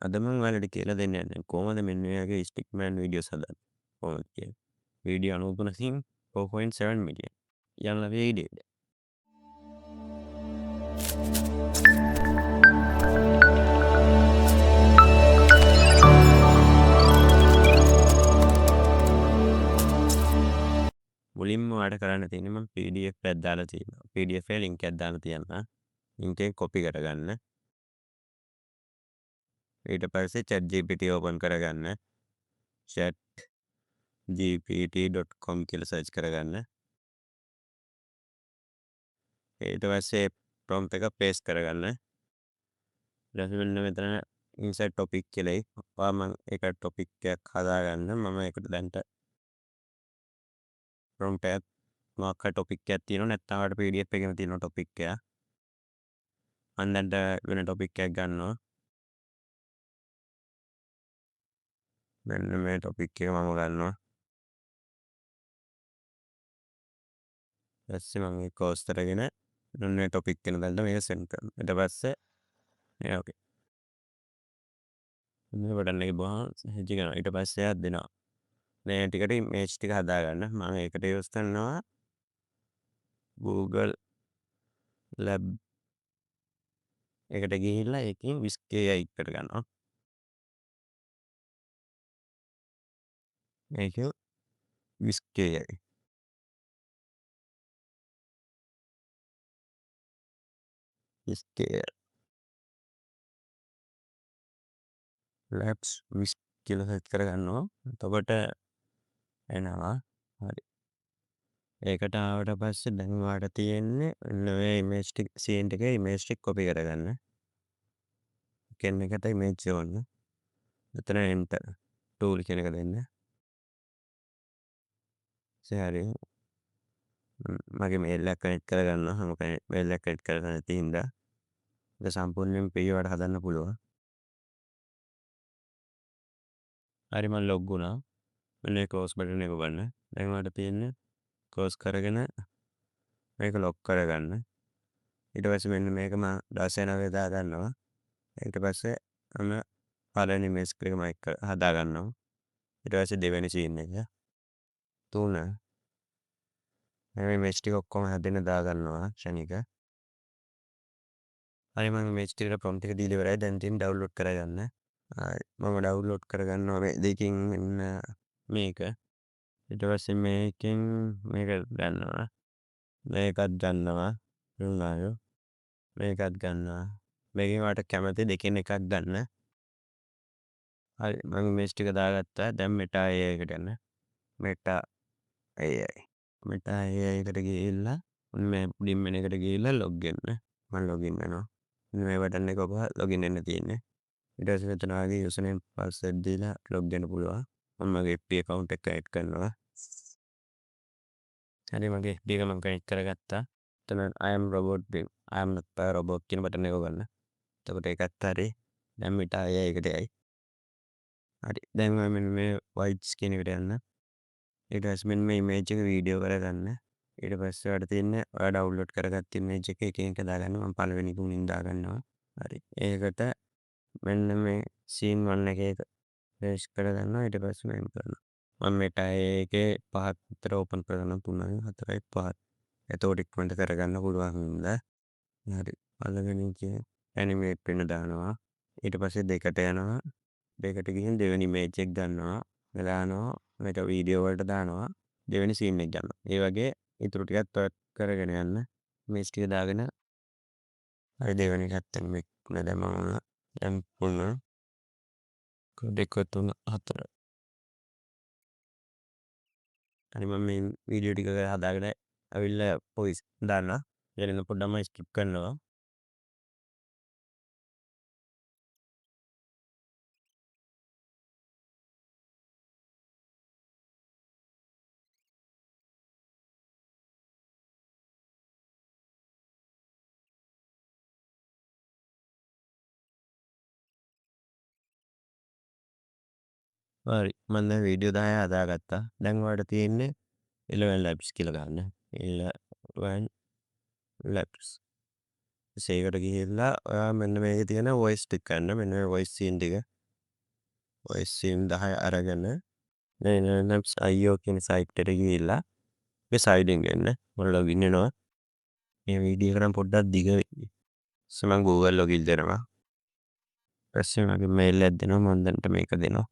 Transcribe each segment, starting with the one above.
අද මම ඔයාලට කියලා දෙන්න යන්නේ කොහොමද මෙන්න මේ වගේ ස්ටික්මෑන් වීඩියෝස් හදන්නේ කොහොමද කියලා. වීඩියෝ 93කින් 4.7 මිලියන්. යන්න වීඩියෝට. මුලින්ම ඔයාලට කරන්න තියෙන්නේ මම PDF එකක් දාලා තියෙනවා. PDF එකේ link එකක් දාලා තියන්න. link එක copy කරගන්න. ඊට පස්සේ ChatGPT open කරගන්න. chatgpt.com කියලා search කරගන්න. ඊට පස්සේ prompt එක paste කරගන්න. ඊට පස්සේ මෙන්න මෙතන insert topic කියලා මම ඒක topic එකක් හදාගන්න. මම ඒකට දැන්ට prompt එකක් මොකක් හරි topic එකක් තියෙනවා නැත්නම් ඔයාලට PDF එකේම තියෙන topic එක. මම දැන්ට වෙන topic එකක් ගන්නවා. මෙන්න මේ topic එක මම ගන්නවා. ඊපස්සේ මම මේ course කරගෙන මෙන්න මේ topic එක දාලා මේක send කරනවා. ඊට පස්සේ okay. මේ බටන් එක බහම hedge කරනවා. ඊට පස්සේ ආත් දෙනවා. මේ ටිකට image ටික හදාගන්න. මම ඒකට use කරනවා Google Lab එකට ගිහිල්ලා ඒකෙන් whisk.ai කරගන්නවා. මේක whisk.ai. whisk.ai labs whisk කියලා search කරගන්නවා. එතකොට එනවා. හරි. ඒකට ආවට පස්සේ දැන් ඔයාලට තියෙන්නේ මේ image ටික scene එකේ image ටික copy කරගන්න. ken එකට image ඕන්න. එතන enter tool කියන එක දෙන්න. හරි. මගේ mail එක connect කරගන්නවා. මම mail එක connect කරගන්න තියෙනවා. ඒක සම්පූර්ණයෙන් free වලට හදන්න පුළුවන්. හරි මම log වුණා. මෙන්න මේ close button එක ඔබන්න. දැන් ඔයාලට තියෙන්නේ close කරගෙන මේක lock කරගන්න. ඊට පස්සේ මෙන්න මේක මම 16 දා ගන්නවා. ඊට පස්සේ මම පළවෙනි image එක මම හදා ගන්නවා. ඊට පස්සේ දෙවෙනි scene එක 3 මේ image ටික ඔක්කොම හැදෙන්න දා ගන්නවා ක්ෂණික. හරි මම image ටිකට prompt එක දීලා ඉවරයි. දැන් තියෙන්නේ download කරගන්න. හරි මම download කරගන්නවා මේ දෙකකින් මෙන්න මේක. ඊට පස්සේ මේකෙන් මේක ගන්නවා. මේකත් ගන්නවා. වුණායෝ. මේකත් ගන්නවා. මේකෙන් ඔයාලට කැමති දෙකෙන් එකක් ගන්න. හරි මම image ටික දාගත්තා. දැන් Meta AI එකට යන්න. Meta AI. Meta AI එකට ගිහිල්ලා මේ මුලින්ම එකට ගිහිල්ලා log වෙන්න. මම login වෙනවා. මේ බටන් එක ඔබ login වෙන්න තියෙන්නේ. ඊට පස්සේ මෙතන ආගේ username password දීලා log වෙන්න පුළුවන්. මම මගේ FB account එක connect කරනවා. හරි මගේ FB එක මම connect කරගත්තා. එතන I am robot I am not a robot කියන බටන් එක ගන්න. එතකොට ඒකත් හරි. දැන් Meta AI එකට යයි. හරි දැන් මම මෙන්න මේ white skin එකට යන්න. ඊට පස්සේ මෙන්න මේ image එක වීඩියෝ කරගන්න. ඊට පස්සේ ඔයාලට තියෙන්නේ ඔයා download කරගත්ත image එක එකින් එක දාගන්න. මම පළවෙනි තුنين දාගන්නවා. හරි. ඒකට මෙන්න මේ scene 1 එකේ paste කරගන්නවා. ඊට පස්සේ මම කරනවා. මම Meta AI එකේ 5ක් විතර open කරගන්නවා. 3යි 4යි 5යි. එතකොට ඉක්මනට කරගන්න පුළුවන් හින්දා. හරි. පළවෙනි එකේ animate වෙන්න දානවා. ඊට පස්සේ දෙකට යනවා. දෙකට ගිහින් දෙවෙනි image එක ගන්නවා. දානවා. මේක වීඩියෝ වලට දානවා. දෙවෙනි scene එක ගන්නවා. ඒ වගේ ඊටු ටිකත් ඔයත් කරගෙන යන්න. image ටික දාගෙන හරි දෙවෙනි පැත්තෙන් මේක දැම්මම දැන් පුන්න 2 3 4 හරි මම මේ වීඩියෝ ටික හදාගෙන ඇවිල්ලා voice දාන්න. ඊළඟ පොඩ්ඩක්ම skip කරනවා. හරි මම දැන් වීඩියෝ 10 හදාගත්තා. දැන් ඔයාලට තියෙන්නේ 11 labs කියලා ගන්න. 11 labs. ඒකට ගිහිල්ලා ඔයා මෙන්න මේකේ තියෙන වොයිස් ටික ගන්න. මෙන්න මේ වොයිස් සීන් ටික. වොයිස් සීන් 10 අරගෙන මේ IO කියන සයිට් එකට ගිහිල්ලා මේ සයිඩින් එන්න. මම ලොගින් වෙනවා. මේ වීඩියෝ එක නම් පොඩ්ඩක් දිග වෙයි. මම Google ලොගින් දෙනවා. ඊපස්සේ මගේ මේල් එකක් දෙනවා. මම දැන්ට මේක දෙනවා.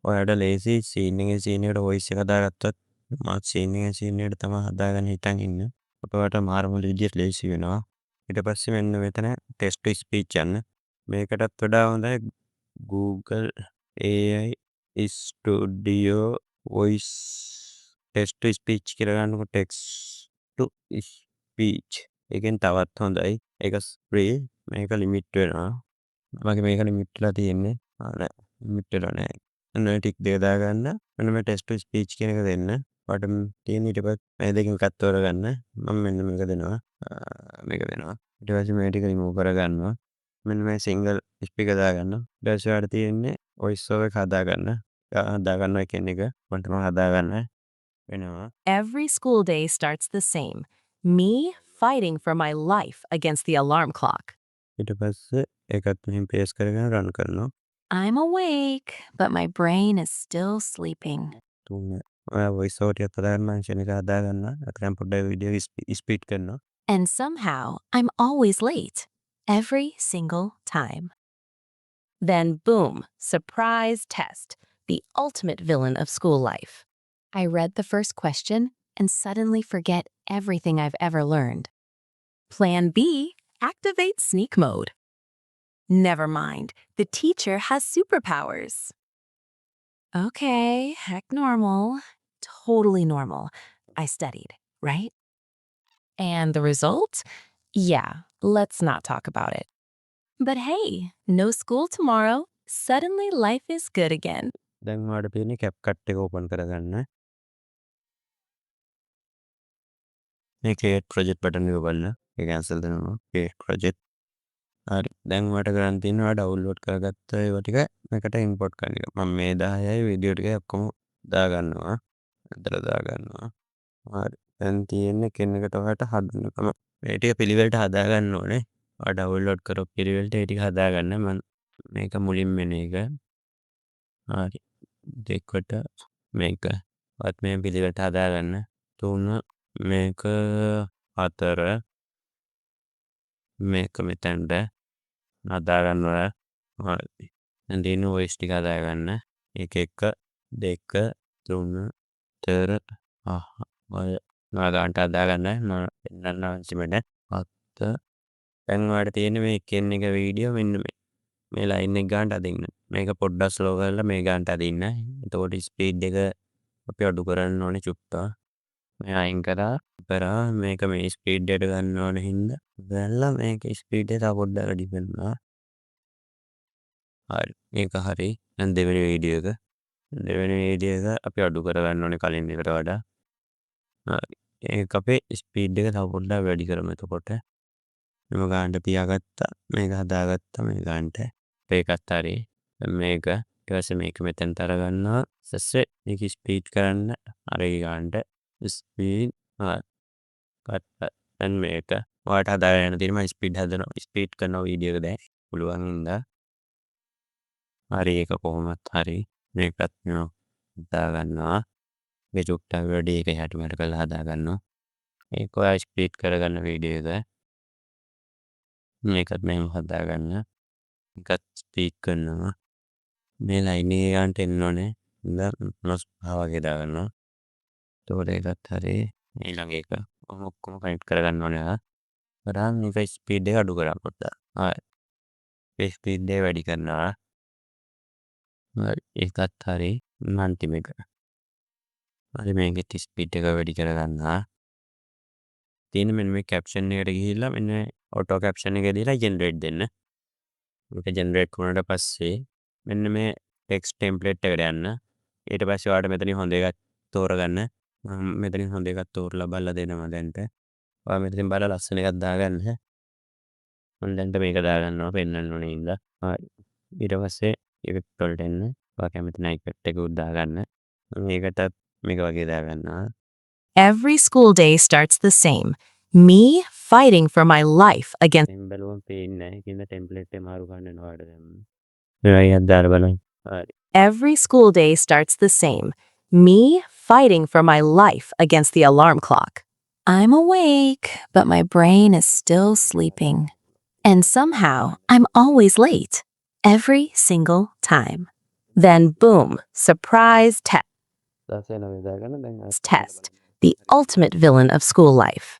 ඔයාලට ලේසි සීන් එකේ සීන් එකට වොයිස් එක හදාගත්තොත් මම සීන් එකේ සීන් එකට තමයි හදාගෙන හිටන් ඉන්නේ. ඔයාලට මාර්මල් විදියට ලේසි වෙනවා. ඊට පස්සේ මෙන්න මෙතන ටෙක්ස්ට් ටු ස්පීච් යන්න. මේකටත් වඩා හොඳයි Google AI Studio Voice text to speech කියලා ගන්නකො ටෙක්ස්ට් ටු ස්පීච්. ඒකෙන් තවත් හොඳයි. ඒක ෆ්‍රී. මේක ලිමිට් වෙනවා. මගේ මේක ලිමිට් වෙලා තියෙන්නේ. නෑ ලිමිට් වෙලා නෑ. මෙන්න මේ ටික දෙක දාගන්න. මෙන්න මේ ටෙක්ස්ට් ටු ස්පීච් කියන එක දෙන්න. ඔයාලට තියෙන ඊට පස්සේ මේ දෙකෙන් එකක් තෝරගන්න. මම මෙන්න මේක දෙනවා. මේක දෙනවා. ඊට පස්සේ මේ ටික රිමූව් කරගන්නවා. මෙන්න මේ සිංගල් ස්පීකර් දාගන්නවා. ඊට පස්සේ ඔයාලට තියෙන්නේ වොයිස් ඕවර් එක හදාගන්න. හදාගන්නවා කියන එක මම තමයි හදාගන්න වෙනවා. Every school day starts the same. Me fighting for my life against the alarm clock. ඊට පස්සේ ඒකත් මෙහෙම පේස් කරගෙන රන් කරනවා. I'm awake, but my brain is still sleeping. තුන ඔයා වොයිස් ඕවර් ටිකක් හදාගන්න ෆන්ක්ෂන් එක හදාගන්න. අතරෙන් පොඩ්ඩක් වීඩියෝ ස්පීඩ් කරනවා. And somehow, I'm always late. Every single time. Then boom, surprise test. The ultimate villain of school life. I read the first question and suddenly forget everything I've ever learned. Plan B, activate sneak mode. Never mind, the teacher has superpowers. Okay, heck normal. Totally normal. I studied, right? And the result? Yeah, let's not talk about it. But hey, no school tomorrow. Suddenly life is good again. දැන් ඔයාලට පේන්නේ CapCut එක open කරගන්න. මේ create project button එක බලන්න. ඒක cancel දෙනවා. create project. හරි. දැන් ඔයාලට කරන්න තියෙන්නේ ඔයා download කරගත්ත ඒවා ටික මේකට import කරන එක. මම මේ 10යි වීඩියෝ ටික ඔක්කොම දාගන්නවා. අතර දාගන්නවා. හරි. දැන් තියෙන්නේ කෙනෙකුට ඔයාලට හදන්නකම මේ ටික පිළිවෙලට හදාගන්න ඕනේ. ඔයා download කරපු පිළිවෙලට ඒ ටික හදාගන්න. මම මේක මුලින්ම එන එක. හරි. දෙකට මේක. ඔයත් මේ පිළිවෙලට හදාගන්න. 3 මේක 4 මේක මෙතනට හදාගන්න ඔයා. හරි. දැන් තියෙන වොයිස් ටික හදාගන්න. 1 1 2 3 4 ඔය ගානට හදාගන්න. මම පෙන්නන්න අන්තිමට 7 දැන් ඔයාලට තියෙන්නේ මේ එකින් එක වීඩියෝ මෙන්න මේ ලයින් එක ගානට අදින්න. මේක පොඩ්ඩක් ස්ලෝ කරලා මේ ගානට අදින්න. එතකොට ස්පීඩ් එක අපි අඩු කරන්න ඕනේ චුට්ටක්. මේ අයින් කරා මේක මේ ස්පීඩ් එකට ගන්න ඕන හින්දා දැන්ලා මේක ස්පීඩ් එක තව පොඩ්ඩක් වැඩි කරනවා. හරි. මේක හරි. දැන් දෙවෙනි වීඩියෝ එක. දෙවෙනි වීඩියෝ එක අපි අඩු කරගන්න ඕනේ කලින් එකට වඩා. හරි. ඒක අපේ ස්පීඩ් එක තව පොඩ්ඩක් වැඩි කරමු එතකොට. මෙම ගානට තියාගත්තා. මේක හදාගත්තා මේ ගානට. ඒකත් හරි. මේක ඊට පස්සේ මේක මෙතෙන්ට අරගන්නවා. ඊපස්සේ මේක ස්පීඩ් කරන්න අර ඒ ගානට ස්පීඩ් දැන් මේක ඔයාලට හදාගෙන යන්න තියෙනවා ස්පීඩ් හදනවා. ස්පීඩ් කරන වීඩියෝ එක දැන් පුළුවන් හින්දා. හරි ඒක කොහොමත් හරි. මේකත් හදාගන්නවා. මේ චුට්ටක් වැඩි එක එහාට මෙහාට කරලා හදාගන්නවා. ඒක ඔයා ස්පීඩ් කරගන්න වීඩියෝ එක. මේකත් මෙහෙම හදාගන්න. මේකත් ස්පීඩ් කරනවා. මේ ලයින් එක ගන්නට එන්න ඕනේ. ඉඳන් +5 වගේ දාගන්නවා. එතකොට ඒකත් හරි. ඊළඟ එක ඔක්කොම කනෙක්ට් කරගන්න ඕනේ ආ. කරාම මේක ස්පීඩ් එක අඩු කරා පොඩ්ඩක්. හරි. ඒ ස්පීඩ් එක වැඩි කරනවා. හරි. ඒකත් හරි. අන්තිම එක. හරි මේකෙත් ස්පීඩ් එක වැඩි කරගන්නවා. තියෙන මෙන්න මේ කැප්ෂන් එකට ගිහිල්ලා මෙන්න ඔටෝ කැප්ෂන් එක දීලා ජෙනරේට් දෙන්න. මේක ජෙනරේට් වුණාට පස්සේ මෙන්න මේ ටෙක්ස්ට් ටෙම්ප්ලේට් එකට යන්න. ඊට පස්සේ ඔයාලට මෙතනින් හොඳ එකක් තෝරගන්න. මම මෙතනින් හොඳ එකක් තෝරලා බලලා දෙනවා දැන්ට. ඔයා මෙතනින් බලලා ලස්සන එකක් දාගන්න. මම දැන්ට මේක දාගන්නවා පෙන්නන්න ඕනේ ඉඳලා. හරි. ඊට පස්සේ ඉෆෙක්ට් වලට එන්න. ඔයා කැමති නම් ඉෆෙක්ට් එක දාගන්න. මේකටත් මේක වගේ දාගන්නවා. Every school day starts the same. Me fighting for my life against දැන් බලුවම පේන්නේ නැහැ. ඒකින්ද ටෙම්ප්ලේට් එක මාරු කරන්න වෙනවාට දැන්. මේවා එකක් දාලා බලන්න. හරි. every school day starts the same. Me fighting for my life against the alarm clock. I'm awake, but my brain is still sleeping. And somehow, I'm always late. Every single time. Then boom, surprise test. 19 දාගන්න දැන් Test, the ultimate villain of school life.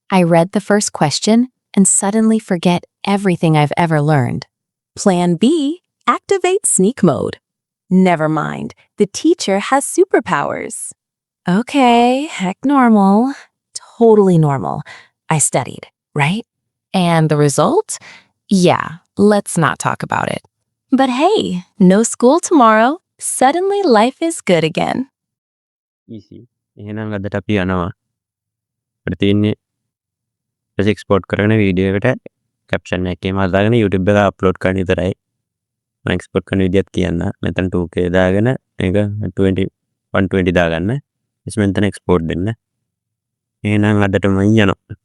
I read the first question and suddenly forget everything I've ever learned. Plan B, activate sneak mode. Never mind, the teacher has superpowers. Okay, heck normal. Totally normal. I studied, right? And the result? Yeah, let's not talk about it. But hey, no school tomorrow. Suddenly life is good again. easy. එහෙනම් අදට අපි යනවා. අපිට තියෙන්නේ export කරගෙන video එකට caption එකේම දාගෙන YouTube එකට අප්ලෝඩ් කරන්න විතරයි. මම එක්ස්පෝර්ට් කරන විදියත් කියන්න. මෙතන 2K දාගෙන මේක 120 දාගන්න. ඊට මෙතන එක්ස්පෝර්ට් දෙන්න. එහෙනම් අදට මම යනවා.